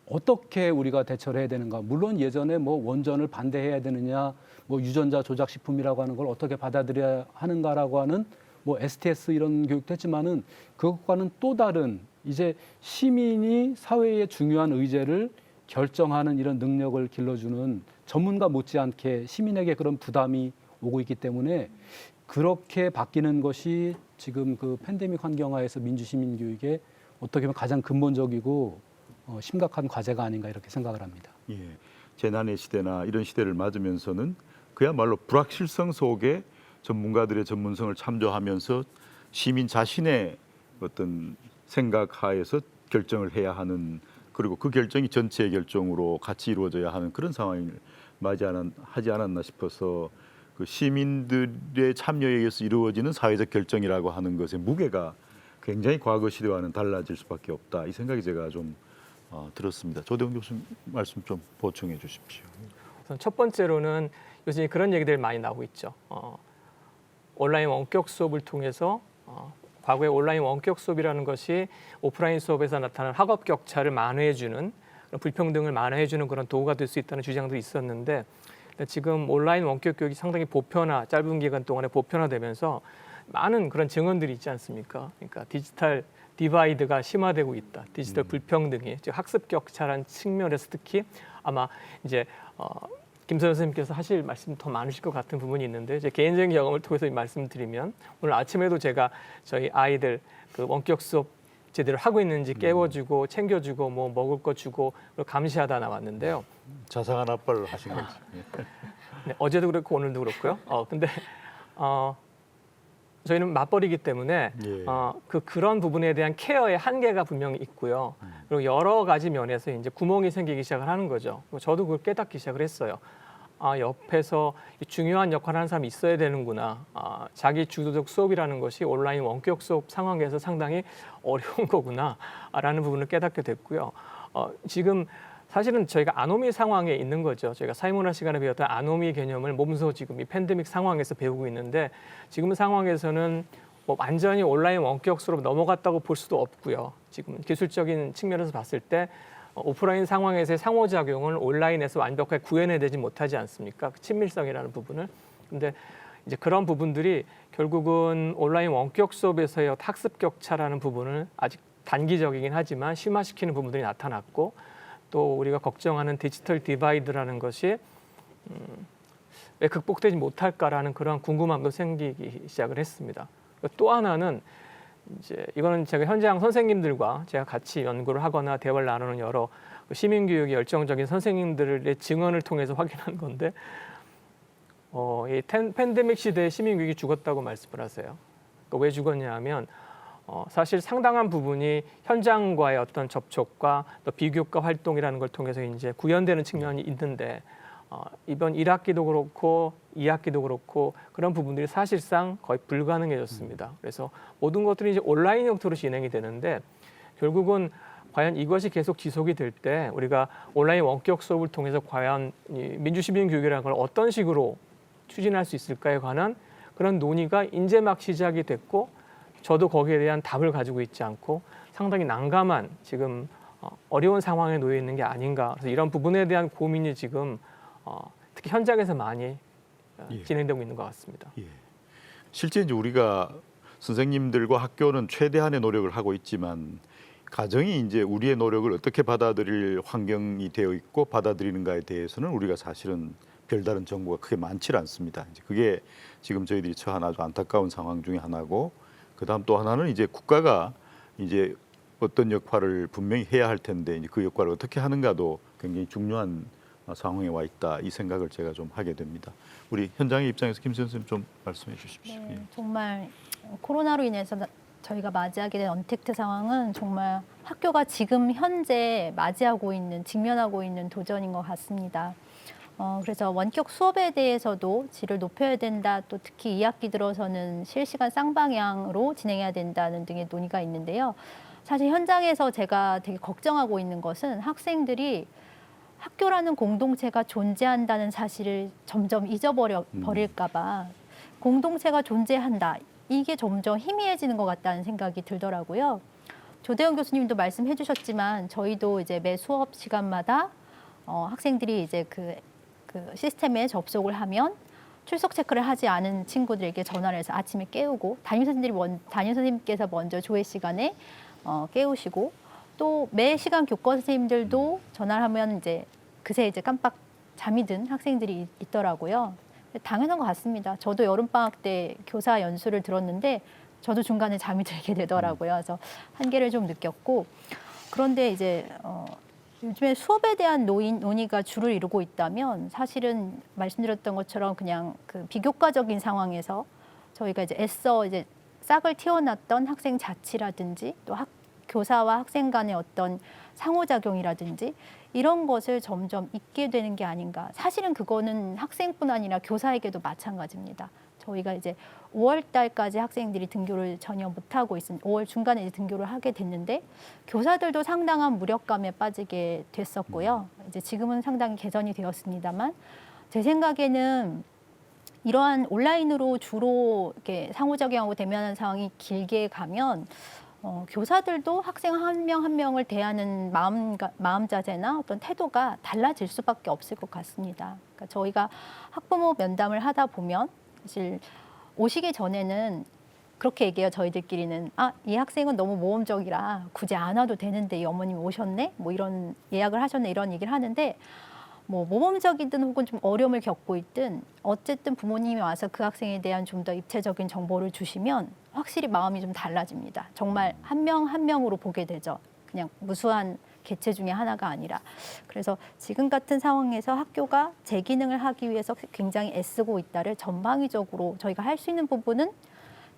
어떻게 우리가 대처를 해야 되는가. 물론 예전에 뭐 원전을 반대해야 되느냐, 뭐 유전자 조작 식품이라고 하는 걸 어떻게 받아들여야 하는가라고 하는 뭐 STS 이런 교육도 했지만은 그것과는 또 다른 이제 시민이 사회의 중요한 의제를 결정하는 이런 능력을 길러주는 전문가 못지않게 시민에게 그런 부담이 오고 있기 때문에 그렇게 바뀌는 것이 지금 그 팬데믹 환경하에서 민주시민 교육에 어떻게 보면 가장 근본적이고 심각한 과제가 아닌가 이렇게 생각을 합니다. 예, 재난의 시대나 이런 시대를 맞으면서는 그야말로 불확실성 속에 전문가들의 전문성을 참조하면서 시민 자신의 어떤 생각하에서 결정을 해야 하는, 그리고 그 결정이 전체의 결정으로 같이 이루어져야 하는 그런 상황을 하지 않았나 싶어서 그 시민들의 참여에 의해서 이루어지는 사회적 결정이라고 하는 것의 무게가 굉장히 과거 시대와는 달라질 수밖에 없다. 이 생각이 제가 좀 들었습니다. 조대웅 교수님 말씀 좀 보충해 주십시오. 우선 첫 번째로는 요즘 그런 얘기들 많이 나오고 있죠. 온라인 원격 수업을 통해서 과거에 온라인 원격 수업이라는 것이 오프라인 수업에서 나타나는 학업 격차를 만회해주는, 불평등을 만회해주는 그런 도구가 될 수 있다는 주장도 있었는데, 지금 온라인 원격 교육이 상당히 짧은 기간 동안에 보편화되면서 많은 그런 증언들이 있지 않습니까? 그러니까 디지털 디바이드가 심화되고 있다. 디지털 불평등이, 즉 학습 격차라는 측면에서 특히 아마 이제 김선영 선생님께서 하실 말씀 더 많으실 것 같은 부분이 있는데, 제 개인적인 경험을 통해서 말씀드리면, 오늘 아침에도 제가 저희 아이들 그 원격 수업 제대로 하고 있는지 깨워주고 챙겨주고 뭐 먹을 거 주고 감시하다 나왔는데요. 자상한 아빠를 하신 거죠. 네, 어제도 그렇고 오늘도 그렇고요. 근데 저희는 맞벌이기 때문에 예. 그런 부분에 대한 케어의 한계가 분명히 있고요. 그리고 여러 가지 면에서 이제 구멍이 생기기 시작을 하는 거죠. 저도 그걸 깨닫기 시작을 했어요. 옆에서 중요한 역할을 하는 사람이 있어야 되는구나. 자기 주도적 수업이라는 것이 온라인 원격 수업 상황에서 상당히 어려운 거구나라는 부분을 깨닫게 됐고요. 지금 사실은 저희가 아노미 상황에 있는 거죠. 저희가 사회문화 시간에 배웠던 아노미 개념을 몸소 지금 이 팬데믹 상황에서 배우고 있는데, 지금 상황에서는 뭐 완전히 온라인 원격 수업으로 넘어갔다고 볼 수도 없고요. 지금 기술적인 측면에서 봤을 때 오프라인 상황에서의 상호작용을 온라인에서 완벽하게 구현해내지 못하지 않습니까? 그 친밀성이라는 부분을. 근데 이제 그런 부분들이 결국은 온라인 원격 수업에서의 학습 격차라는 부분을 아직 단기적이긴 하지만 심화시키는 부분들이 나타났고, 또 우리가 걱정하는 디지털 디바이드라는 것이 왜 극복되지 못할까라는 그런 궁금함도 생기기 시작을 했습니다. 또 하나는 이제 이거는 제가 현장 선생님들과 제가 같이 연구를 하거나 대화를 나누는 여러 시민교육에 열정적인 선생님들의 증언을 통해서 확인한 건데, 이 팬데믹 시대에 시민교육이 죽었다고 말씀을 하세요. 그러니까 왜 죽었냐 하면 사실 상당한 부분이 현장과의 어떤 접촉과 또 비교과 활동이라는 걸 통해서 이제 구현되는 측면이 있는데, 이번 1학기도 그렇고 2학기도 그렇고 그런 부분들이 사실상 거의 불가능해졌습니다. 그래서 모든 것들이 이제 온라인 형태로 진행이 되는데, 결국은 과연 이것이 계속 지속이 될 때 우리가 온라인 원격 수업을 통해서 과연 이 민주시민 교육이라는 걸 어떤 식으로 추진할 수 있을까에 관한 그런 논의가 이제 막 시작이 됐고, 저도 거기에 대한 답을 가지고 있지 않고 상당히 난감한 지금 어려운 상황에 놓여 있는 게 아닌가. 그래서 이런 부분에 대한 고민이 지금 특히 현장에서 많이 진행되고 있는 것 같습니다. 예. 실제 이제 우리가 선생님들과 학교는 최대한의 노력을 하고 있지만, 가정이 이제 우리의 노력을 어떻게 받아들일 환경이 되어 있고 받아들이는가에 대해서는 우리가 사실은 별다른 정보가 크게 많지 않습니다. 이제 그게 지금 저희들이 처한 아주 안타까운 상황 중에 하나고, 그다음 또 하나는 이제 국가가 이제 어떤 역할을 분명히 해야 할 텐데, 이제 그 역할을 어떻게 하는가도 굉장히 중요한 상황에 와 있다, 이 생각을 제가 좀 하게 됩니다. 우리 현장의 입장에서 김 선생님 좀 말씀해 주십시오. 네, 예. 정말 코로나로 인해서 저희가 맞이하게 된 언택트 상황은 정말 학교가 지금 현재 맞이하고 있는, 직면하고 있는 도전인 것 같습니다. 그래서 원격 수업에 대해서도 질을 높여야 된다. 또 특히 2학기 들어서는 실시간 쌍방향으로 진행해야 된다는 등의 논의가 있는데요. 사실 현장에서 제가 되게 걱정하고 있는 것은 학생들이 학교라는 공동체가 존재한다는 사실을 점점 버릴까 봐 공동체가 존재한다. 이게 점점 희미해지는 것 같다는 생각이 들더라고요. 조대원 교수님도 말씀해 주셨지만 저희도 이제 매 수업 시간마다 학생들이 이제 그 시스템에 접속을 하면 출석 체크를 하지 않은 친구들에게 전화를 해서 아침에 깨우고 담임 선생님께서 먼저 조회 시간에 깨우시고 또 매 시간 교권 선생님들도 전화를 하면 이제 그새 이제 깜빡 잠이 든 학생들이 있더라고요. 당연한 것 같습니다. 저도 여름방학 때 교사 연수를 들었는데 저도 중간에 잠이 들게 되더라고요. 그래서 한계를 좀 느꼈고 그런데 이제 요즘에 수업에 대한 논의가 주를 이루고 있다면 사실은 말씀드렸던 것처럼 그냥 그 비교과적인 상황에서 저희가 이제 애써 이제 싹을 틔워놨던 학생 자치라든지 또 교사와 학생 간의 어떤 상호작용이라든지 이런 것을 점점 잊게 되는 게 아닌가. 사실은 그거는 학생뿐 아니라 교사에게도 마찬가지입니다. 저희가 이제 5월 달까지 학생들이 등교를 전혀 못하고 있습니다. 5월 중간에 이제 등교를 하게 됐는데 교사들도 상당한 무력감에 빠지게 됐었고요. 이제 지금은 상당히 개선이 되었습니다만 제 생각에는 이러한 온라인으로 주로 이렇게 상호작용하고 대면하는 상황이 길게 가면 교사들도 학생 한 명 한 명을 대하는 마음 자세나 어떤 태도가 달라질 수밖에 없을 것 같습니다. 그러니까 저희가 학부모 면담을 하다 보면 사실 오시기 전에는 그렇게 얘기해요. 저희들끼리는 이 학생은 너무 모험적이라 굳이 안 와도 되는데 이 어머님 오셨네? 뭐 이런 예약을 하셨네? 이런 얘기를 하는데 뭐 모범적이든 혹은 좀 어려움을 겪고 있든 어쨌든 부모님이 와서 그 학생에 대한 좀 더 입체적인 정보를 주시면 확실히 마음이 좀 달라집니다. 정말 한 명 한 명으로 보게 되죠. 그냥 무수한 개체 중에 하나가 아니라. 그래서 지금 같은 상황에서 학교가 제 기능을 하기 위해서 굉장히 애쓰고 있다를 전방위적으로 저희가 할 수 있는 부분은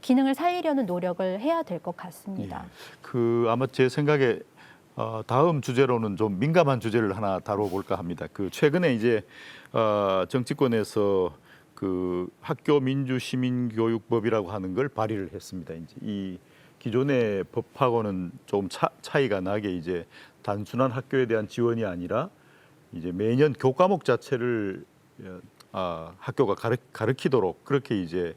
기능을 살리려는 노력을 해야 될 것 같습니다. 그 아마 제 생각에 다음 주제로는 좀 민감한 주제를 하나 다뤄볼까 합니다. 그 최근에 이제 정치권에서 그 학교 민주 시민 교육법이라고 하는 걸 발의를 했습니다. 이제 이 기존의 법하고는 좀 차이가 나게 이제 단순한 학교에 대한 지원이 아니라 이제 매년 교과목 자체를 학교가 가르치도록 그렇게 이제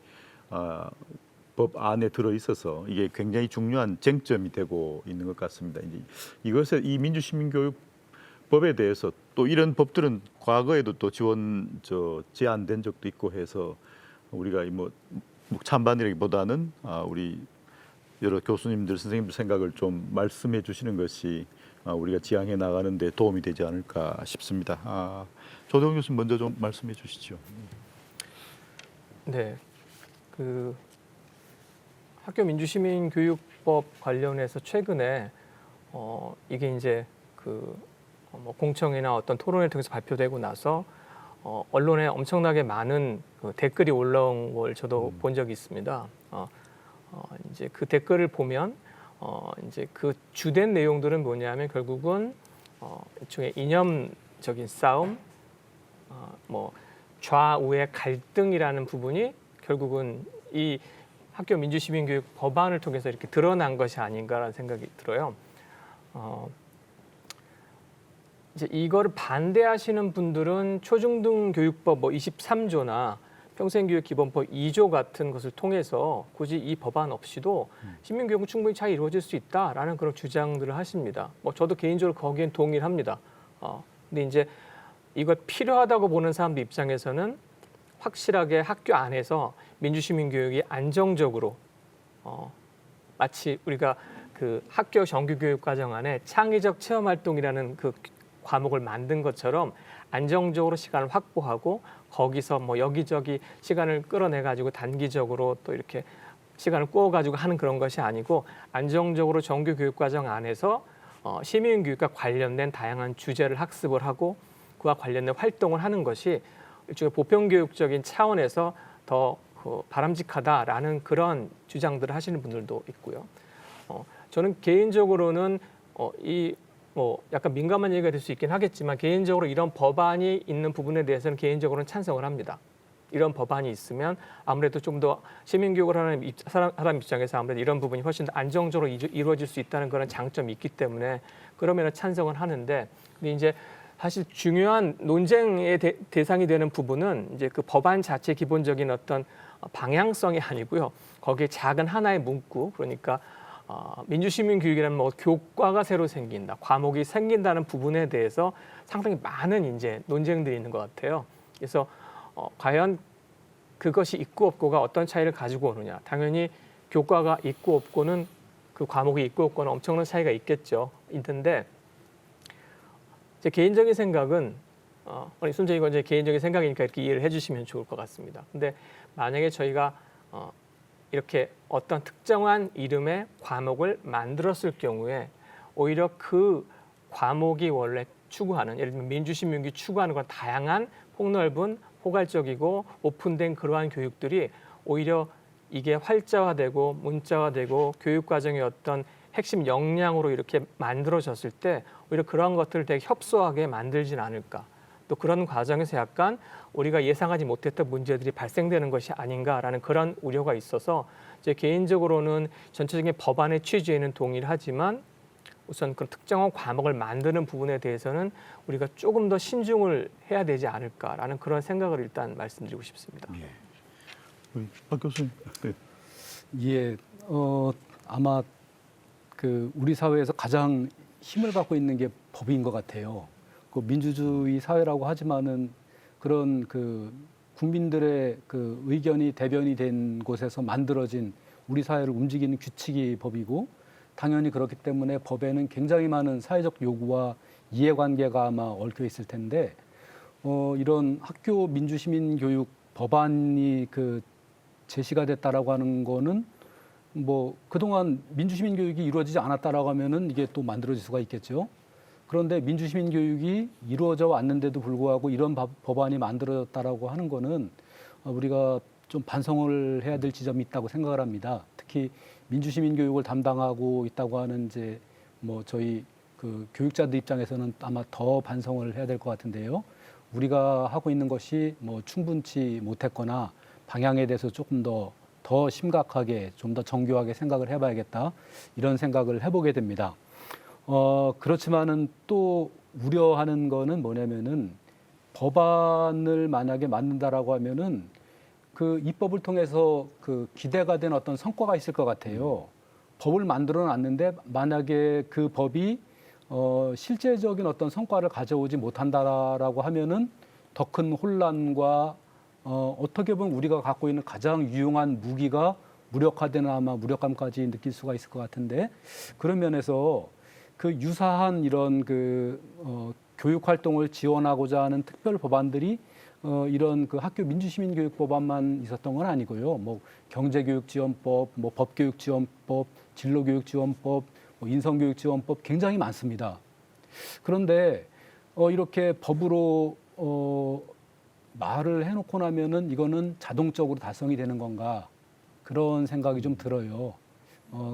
법 안에 들어 있어서 이게 굉장히 중요한 쟁점이 되고 있는 것 같습니다. 이제 이것에 이 민주시민교육법에 대해서 또 이런 법들은 과거에도 또 제안된 적도 있고 해서 우리가 뭐 찬반이라기보다는 우리 여러 교수님들 선생님들 생각을 좀 말씀해 주시는 것이 우리가 지향해 나가는 데 도움이 되지 않을까 싶습니다. 조대원 교수님 먼저 좀 말씀해 주시죠. 네, 그 학교 민주시민교육법 관련해서 최근에 이게 이제 뭐 공청회나 어떤 토론을 통해서 발표되고 나서 언론에 엄청나게 많은 댓글이 올라온 걸 저도 본 적이 있습니다. 이제 그 댓글을 보면 이제 그 주된 내용들은 뭐냐면 결국은 일종의 이념적인 싸움, 뭐 좌우의 갈등이라는 부분이 결국은 이 학교 민주시민교육 법안을 통해서 이렇게 드러난 것이 아닌가라는 생각이 들어요. 이제 이거를 반대하시는 분들은 초중등교육법 뭐 23조나 평생교육기본법 2조 같은 것을 통해서 굳이 이 법안 없이도 시민교육은 충분히 잘 이루어질 수 있다라는 그런 주장들을 하십니다. 뭐 저도 개인적으로 거기엔 동의를 합니다. 근데 이제 이걸 필요하다고 보는 사람들 입장에서는 확실하게 학교 안에서 민주시민교육이 안정적으로 마치 우리가 그 학교 정규교육과정 안에 창의적 체험활동이라는 그 과목을 만든 것처럼 안정적으로 시간을 확보하고 거기서 뭐 여기저기 시간을 끌어내 가지고 단기적으로 또 이렇게 시간을 꾸어 가지고 하는 그런 것이 아니고 안정적으로 정규 교육과정 안에서 시민교육과 관련된 다양한 주제를 학습을 하고 그와 관련된 활동을 하는 것이 일종의 보편교육적인 차원에서 더 바람직하다라는 그런 주장들을 하시는 분들도 있고요. 저는 개인적으로는 뭐 약간 민감한 얘기가 될 수 있긴 하겠지만 개인적으로 이런 법안이 있는 부분에 대해서는 개인적으로는 찬성을 합니다. 이런 법안이 있으면 아무래도 좀 더 시민교육을 하는 사람 입장에서 아무래도 이런 부분이 훨씬 더 안정적으로 이루어질 수 있다는 그런 장점이 있기 때문에 그러면 찬성을 하는데 근데 이제 사실 중요한 논쟁의 대상이 되는 부분은 이제 그 법안 자체 기본적인 어떤 방향성이 아니고요. 거기에 작은 하나의 문구, 그러니까 민주시민교육이라는 뭐 교과가 새로 생긴다, 과목이 생긴다는 부분에 대해서 상당히 많은 이제 논쟁들이 있는 것 같아요. 그래서 과연 그것이 있고 없고가 어떤 차이를 가지고 오느냐. 당연히 교과가 있고 없고는 그 과목이 있고 없고는 엄청난 차이가 있겠죠. 있는데 제 개인적인 생각은 순전히 이건 제 개인적인 생각이니까 이렇게 이해를 해주시면 좋을 것 같습니다. 근데 만약에 저희가 이렇게 어떤 특정한 이름의 과목을 만들었을 경우에 오히려 그 과목이 원래 추구하는, 예를 들면 민주시민교육이 추구하는 건 다양한 폭넓은 포괄적이고 오픈된 그러한 교육들이 오히려 이게 활자화되고 문자화되고 교육과정의 어떤 핵심 역량으로 이렇게 만들어졌을 때 오히려 그런 것들을 되게 협소하게 만들진 않을까. 또 그런 과정에서 약간 우리가 예상하지 못했던 문제들이 발생되는 것이 아닌가라는 그런 우려가 있어서 제 개인적으로는 전체적인 법안의 취지에는 동의를 하지만 우선 그 특정한 과목을 만드는 부분에 대해서는 우리가 조금 더 신중을 해야 되지 않을까라는 그런 생각을 일단 말씀드리고 싶습니다. 예. 우리 박 교수님. 네. 예, 아마 그 우리 사회에서 가장 힘을 갖고 있는 게 법인 것 같아요. 그 민주주의 사회라고 하지만은 그런 그 국민들의 그 의견이 대변이 된 곳에서 만들어진 우리 사회를 움직이는 규칙이 법이고, 당연히 그렇기 때문에 법에는 굉장히 많은 사회적 요구와 이해관계가 아마 얽혀 있을 텐데, 이런 학교 민주시민교육 법안이 그 제시가 됐다라고 하는 거는 뭐 그동안 민주시민교육이 이루어지지 않았다라고 하면은 이게 또 만들어질 수가 있겠죠. 그런데 민주시민교육이 이루어져 왔는데도 불구하고 이런 법안이 만들어졌다라고 하는 거는 우리가 좀 반성을 해야 될 지점이 있다고 생각을 합니다. 특히 민주시민교육을 담당하고 있다고 하는 이제 뭐 저희 그 교육자들 입장에서는 아마 더 반성을 해야 될 것 같은데요. 우리가 하고 있는 것이 뭐 충분치 못했거나 방향에 대해서 조금 더 심각하게 좀 더 정교하게 생각을 해봐야겠다, 이런 생각을 해보게 됩니다. 그렇지만은 또 우려하는 거는 뭐냐면은 법안을 만약에 만든다라고 하면은 그 입법을 통해서 그 기대가 된 어떤 성과가 있을 것 같아요. 법을 만들어 놨는데 만약에 그 법이 실제적인 어떤 성과를 가져오지 못한다라고 하면은 더 큰 혼란과 어떻게 보면 우리가 갖고 있는 가장 유용한 무기가 무력화되는 아마 무력감까지 느낄 수가 있을 것 같은데, 그런 면에서 그 유사한 이런 그 교육 활동을 지원하고자 하는 특별 법안들이 이런 그 학교 민주시민교육 법안만 있었던 건 아니고요. 뭐 경제교육지원법, 뭐 법교육지원법, 진로교육지원법, 뭐 인성교육지원법 굉장히 많습니다. 그런데 이렇게 법으로 말을 해놓고 나면은 이거는 자동적으로 달성이 되는 건가, 그런 생각이 좀 들어요.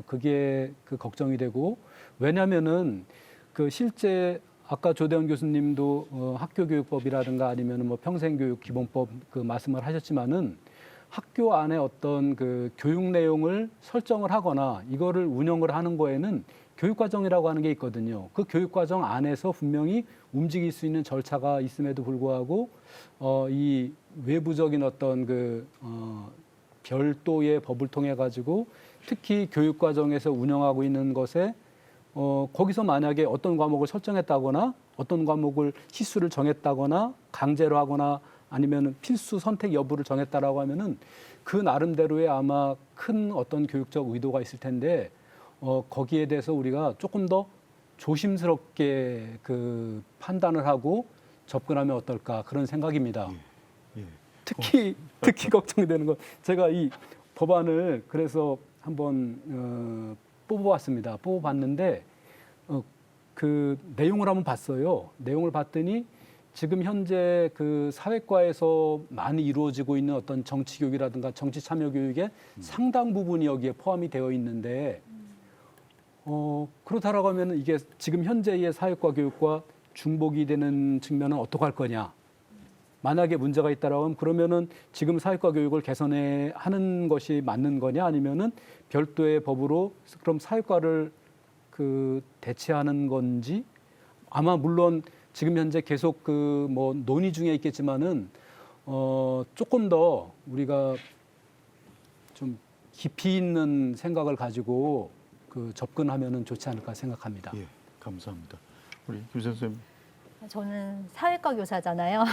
그게 그 걱정이 되고, 왜냐면은 그 실제 아까 조대원 교수님도 학교교육법이라든가 아니면은 뭐 평생교육기본법 그 말씀을 하셨지만은 학교 안에 어떤 그 교육 내용을 설정을 하거나 이거를 운영을 하는 거에는 교육과정이라고 하는 게 있거든요. 그 교육과정 안에서 분명히 움직일 수 있는 절차가 있음에도 불구하고 이 외부적인 어떤 그 별도의 법을 통해 가지고 특히 교육과정에서 운영하고 있는 것에 거기서 만약에 어떤 과목을 설정했다거나 어떤 과목을 시수를 정했다거나 강제로 하거나 아니면 필수 선택 여부를 정했다라고 하면은 그 나름대로의 아마 큰 어떤 교육적 의도가 있을 텐데 거기에 대해서 우리가 조금 더 조심스럽게 그 판단을 하고 접근하면 어떨까, 그런 생각입니다. 예. 특히 걱정이 되는 건 제가 이 법안을 그래서 한번 뽑아봤습니다. 뽑아봤는데 그 내용을 한번 봤어요. 내용을 봤더니 지금 현재 그 사회과에서 많이 이루어지고 있는 어떤 정치 교육이라든가 정치 참여 교육의 상당 부분이 여기에 포함이 되어 있는데 그렇다라고 하면 이게 지금 현재의 사회과 교육과 중복이 되는 측면은 어떻게 할 거냐. 만약에 문제가 있다라고 하면 그러면은 지금 사회과 교육을 개선해 하는 것이 맞는 거냐, 아니면은 별도의 법으로 그럼 사회과를 그 대체하는 건지. 아마 물론 지금 현재 계속 그 뭐 논의 중에 있겠지만은 조금 더 우리가 좀 깊이 있는 생각을 가지고 그 접근하면은 좋지 않을까 생각합니다. 예, 감사합니다. 우리 김 선생님. 저는 사회과 교사잖아요.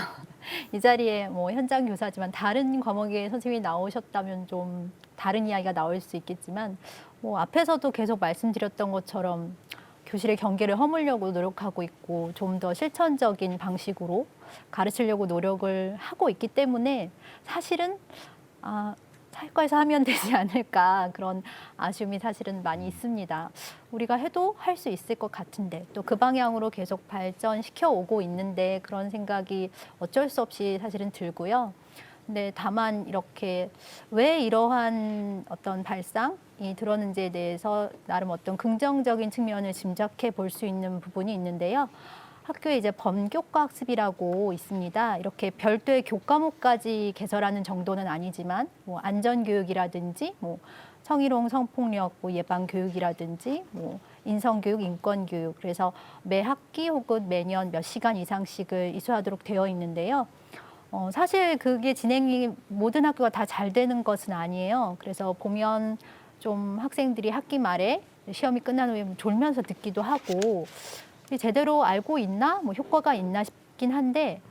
이 자리에 뭐 현장 교사지만 다른 과목의 선생님이 나오셨다면 좀 다른 이야기가 나올 수 있겠지만 뭐 앞에서도 계속 말씀드렸던 것처럼 교실의 경계를 허물려고 노력하고 있고 좀 더 실천적인 방식으로 가르치려고 노력을 하고 있기 때문에 사실은 사회과에서 하면 되지 않을까 그런 아쉬움이 사실은 많이 있습니다. 우리가 해도 할 수 있을 것 같은데 또 그 방향으로 계속 발전시켜 오고 있는데 그런 생각이 어쩔 수 없이 사실은 들고요. 근데 다만 이렇게 왜 이러한 어떤 발상이 들었는지에 대해서 나름 어떤 긍정적인 측면을 짐작해 볼 수 있는 부분이 있는데요. 학교에 이제 범교과 학습이라고 있습니다. 이렇게 별도의 교과목까지 개설하는 정도는 아니지만 뭐 안전교육이라든지 뭐 성희롱, 성폭력 뭐 예방교육이라든지 뭐 인성교육, 인권교육 그래서 매 학기 혹은 매년 몇 시간 이상씩을 이수하도록 되어 있는데요. 사실 그게 진행이 모든 학교가 다 잘 되는 것은 아니에요. 그래서 보면 좀 학생들이 학기 말에 시험이 끝난 후에 졸면서 듣기도 하고 제대로 알고 있나? 뭐 효과가 있나 싶긴 한데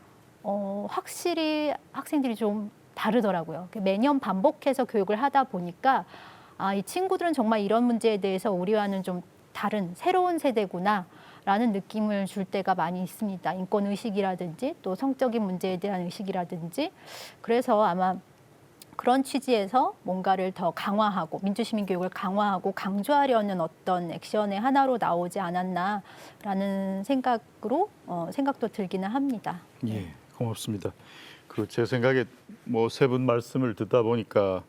확실히 학생들이 좀 다르더라고요. 매년 반복해서 교육을 하다 보니까 이 친구들은 정말 이런 문제에 대해서 우리와는 좀 다른 새로운 세대구나 라는 느낌을 줄 때가 많이 있습니다. 인권 의식이라든지 또 성적인 문제에 대한 의식이라든지 그래서 아마 그런 취지에서 뭔가를 더 강화하고 민주시민 교육을 강화하고 강조하려는 어떤 액션의 하나로 나오지 않았나라는 생각도 들기는 합니다. 예, 고맙습니다. 그 제 생각에 뭐 세 분 말씀을 듣다 보니까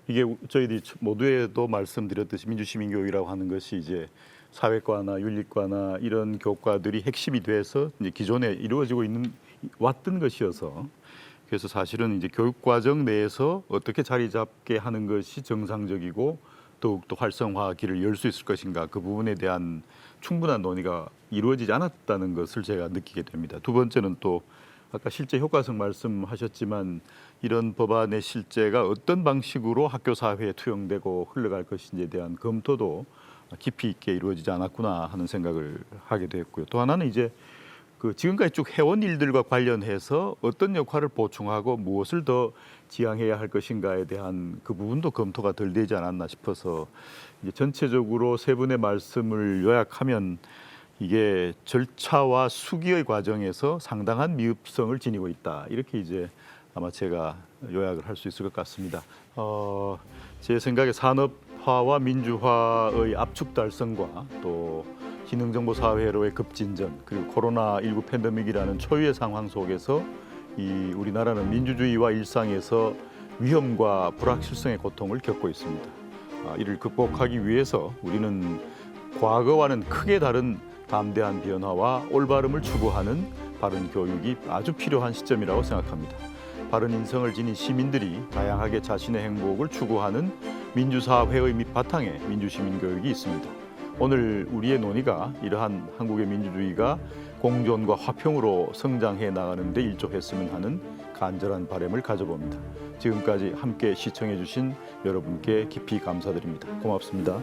이게 저희들이 모두에도 말씀드렸듯이 민주시민교육이라고 하는 것이 이제 사회과나 윤리과나 이런 교과들이 핵심이 돼서 이제 기존에 이루어지고 왔던 것이어서 그래서 사실은 이제 교육 과정 내에서 어떻게 자리 잡게 하는 것이 정상적이고 더욱더 활성화 길을 열 수 있을 것인가 그 부분에 대한 충분한 논의가 이루어지지 않았다는 것을 제가 느끼게 됩니다. 두 번째는 또 아까 실제 효과성 말씀하셨지만 이런 법안의 실제가 어떤 방식으로 학교 사회에 투영되고 흘러갈 것인지에 대한 검토도 깊이 있게 이루어지지 않았구나 하는 생각을 하게 됐고요. 또 하나는 이제 그 지금까지 쭉 해온 일들과 관련해서 어떤 역할을 보충하고 무엇을 더 지향해야 할 것인가에 대한 그 부분도 검토가 덜 되지 않았나 싶어서 이제 전체적으로 세 분의 말씀을 요약하면 이게 절차와 수기의 과정에서 상당한 미흡성을 지니고 있다. 이렇게 이제 아마 제가 요약을 할 수 있을 것 같습니다. 제 생각에 산업화와 민주화의 압축 달성과 또 기능정보사회로의 급진전 그리고 코로나19 팬데믹이라는 초유의 상황 속에서 이 우리나라는 민주주의와 일상에서 위험과 불확실성의 고통을 겪고 있습니다. 이를 극복하기 위해서 우리는 과거와는 크게 다른 담대한 변화와 올바름을 추구하는 바른 교육이 아주 필요한 시점이라고 생각합니다. 바른 인성을 지닌 시민들이 다양하게 자신의 행복을 추구하는 민주사회의 밑바탕에 민주시민교육이 있습니다. 오늘 우리의 논의가 이러한 한국의 민주주의가 공존과 화평으로 성장해 나가는 데 일조했으면 하는 간절한 바람을 가져봅니다. 지금까지 함께 시청해 주신 여러분께 깊이 감사드립니다. 고맙습니다.